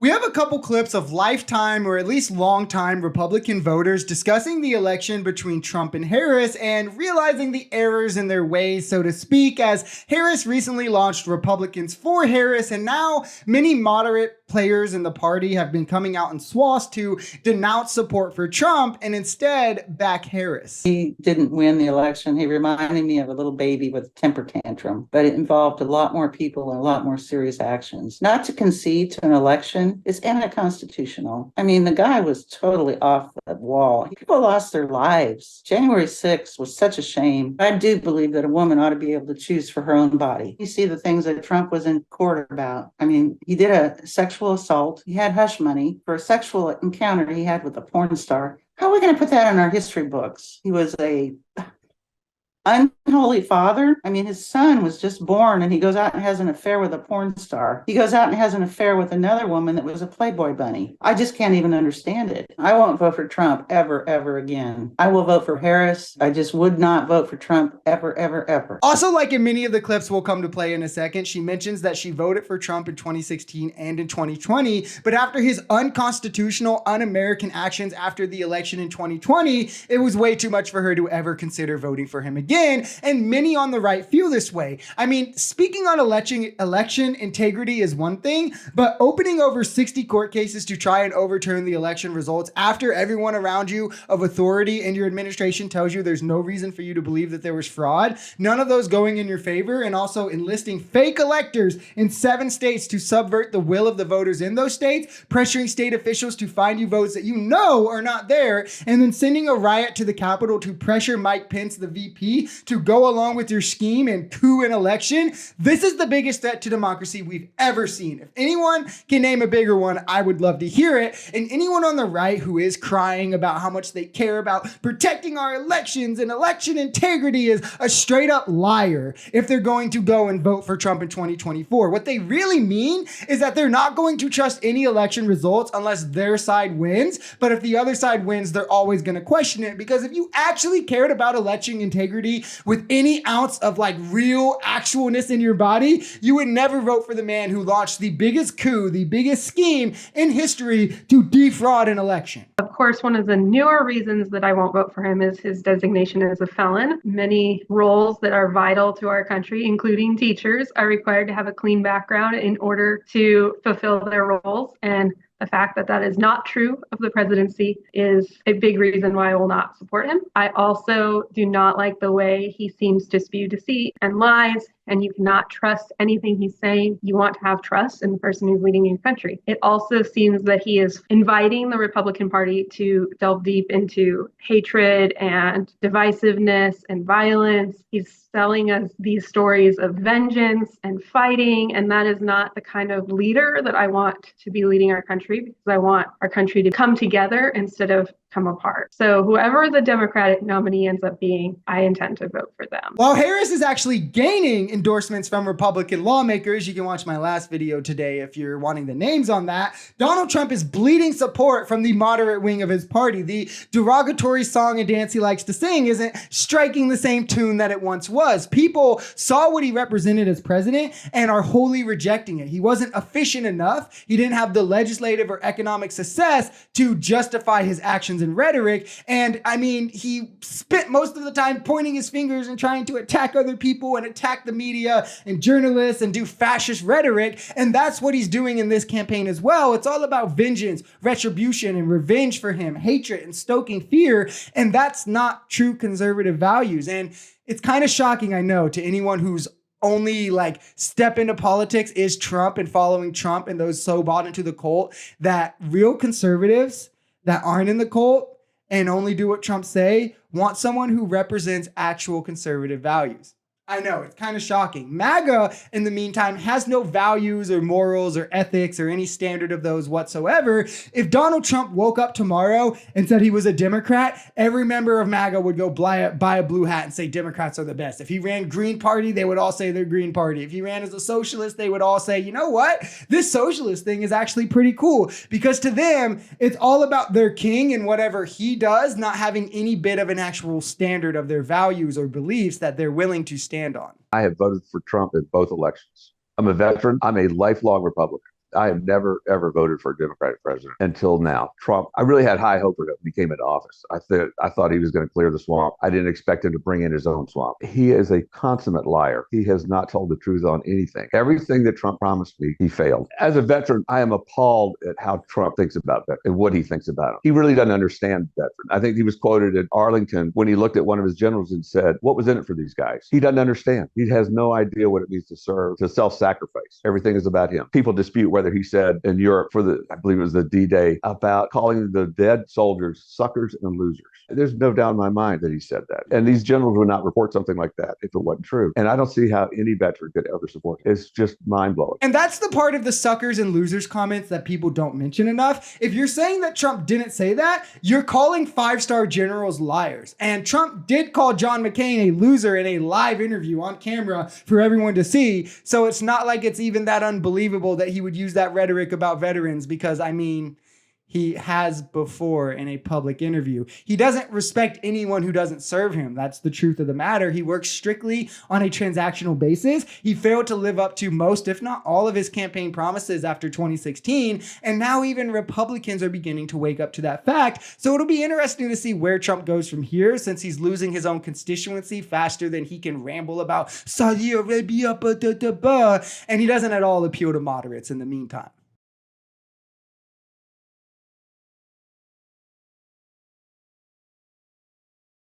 We have a couple clips of lifetime or at least longtime Republican voters discussing the election between Trump and Harris and realizing the errors in their ways, so to speak, as Harris recently launched Republicans for Harris, and now many moderate players in the party have been coming out in swaths to denounce support for Trump and instead back Harris. He didn't win the election. He reminded me of a little baby with a temper tantrum, but it involved a lot more people and a lot more serious actions. Not to concede to an election is anti-constitutional. I mean, the guy was totally off the wall. People lost their lives. January 6th was such a shame. I do believe that a woman ought to be able to choose for her own body. You see the things that Trump was in court about. I mean, he did a sexual assault. He had hush money for a sexual encounter he had with a porn star. How are we going to put that in our history books? He was a unholy father. I mean, his son was just born and he goes out and has an affair with a porn star. He goes out and has an affair with another woman that was a Playboy bunny. I just can't even understand it. I won't vote for Trump ever, ever again. I will vote for Harris. I just would not vote for Trump ever, ever, ever. Also, like in many of the clips we'll come to play in a second, she mentions that she voted for Trump in 2016 and in 2020, but after his unconstitutional, un-American actions after the election in 2020, it was way too much for her to ever consider voting for him again. And many on the right feel this way. I mean, speaking on election integrity is one thing, but opening over 60 court cases to try and overturn the election results after everyone around you of authority in your administration tells you there's no reason for you to believe that there was fraud, none of those going in your favor, and also enlisting fake electors in 7 states to subvert the will of the voters in those states, pressuring state officials to find you votes that you know are not there, and then sending a riot to the Capitol to pressure Mike Pence, the VP, to go along with your scheme and coup an election. This is the biggest threat to democracy we've ever seen. If anyone can name a bigger one, I would love to hear it. And anyone on the right who is crying about how much they care about protecting our elections and election integrity is a straight up liar if they're going to go and vote for Trump in 2024. What they really mean is that they're not going to trust any election results unless their side wins. But if the other side wins, they're always going to question it, because if you actually cared about election integrity with any ounce of like real actualness in your body, you would never vote for the man who launched the biggest coup, the biggest scheme in history to defraud an election. Of course, one of the newer reasons that I won't vote for him is his designation as a felon. Many roles that are vital to our country, including teachers, are required to have a clean background in order to fulfill their roles. And the fact that that is not true of the presidency is a big reason why I will not support him. I also do not like the way he seems to spew deceit and lies, and you cannot trust anything he's saying. You want to have trust in the person who's leading your country. It also seems that he is inviting the Republican Party to delve deep into hatred and divisiveness and violence. He's selling us these stories of vengeance and fighting, and that is not the kind of leader that I want to be leading our country, because I want our country to come together instead of come apart. So whoever the Democratic nominee ends up being, I intend to vote for them. While Harris is actually gaining endorsements from Republican lawmakers, you can watch my last video today if you're wanting the names on that, Donald Trump is bleeding support from the moderate wing of his party. The derogatory song and dance he likes to sing isn't striking the same tune that it once was. People saw what he represented as president and are wholly rejecting it. He wasn't efficient enough. He didn't have the legislative or economic success to justify his actions and rhetoric. And I mean, he spent most of the time pointing his fingers and trying to attack other people and attack the media and journalists and do fascist rhetoric. And that's what he's doing in this campaign as well. It's all about vengeance, retribution, and revenge for him, hatred and stoking fear. And that's not true conservative values. And it's kind of shocking, I know, to anyone who's only like step into politics is Trump and following Trump and those so bought into the cult, that real conservatives that aren't in the cult and only do what Trump say want someone who represents actual conservative values. I know, it's kind of shocking. MAGA, in the meantime, has no values or morals or ethics or any standard of those whatsoever. If Donald Trump woke up tomorrow and said he was a Democrat, every member of MAGA would go buy a blue hat and say Democrats are the best. If he ran Green Party, they would all say they're Green Party. If he ran as a socialist, they would all say, you know what? This socialist thing is actually pretty cool, because to them, it's all about their king and whatever he does, not having any bit of an actual standard of their values or beliefs that they're willing to stand on. I have voted for Trump in both elections. I'm a veteran. I'm a lifelong Republican. I have never, ever voted for a Democratic president until now. Trump, I really had high hope for him when he came into office. I thought he was going to clear the swamp. I didn't expect him to bring in his own swamp. He is a consummate liar. He has not told the truth on anything. Everything that Trump promised me, he failed. As a veteran, I am appalled at how Trump thinks about veterans and what he thinks about them. He really doesn't understand veterans. I think he was quoted at Arlington when he looked at one of his generals and said, what was in it for these guys? He doesn't understand. He has no idea what it means to serve, to self-sacrifice. Everything is about him. People dispute whether he said in Europe for I believe it was the D-Day, about calling the dead soldiers suckers and losers. There's no doubt in my mind that he said that. And these generals would not report something like that if it wasn't true. And I don't see how any veteran could ever support it. It's just mind-blowing. And that's the part of the suckers and losers comments that people don't mention enough. If you're saying that Trump didn't say that, you're calling five-star generals liars. And Trump did call John McCain a loser in a live interview on camera for everyone to see. So it's not like it's even that unbelievable that he would use that rhetoric about veterans, because, I mean, he has before in a public interview. He doesn't respect anyone who doesn't serve him. That's the truth of the matter. He works strictly on a transactional basis. He failed to live up to most, if not all, of his campaign promises after 2016. And now even Republicans are beginning to wake up to that fact. So it'll be interesting to see where Trump goes from here, since he's losing his own constituency faster than he can ramble about Saudi Arabia, and he doesn't at all appeal to moderates in the meantime.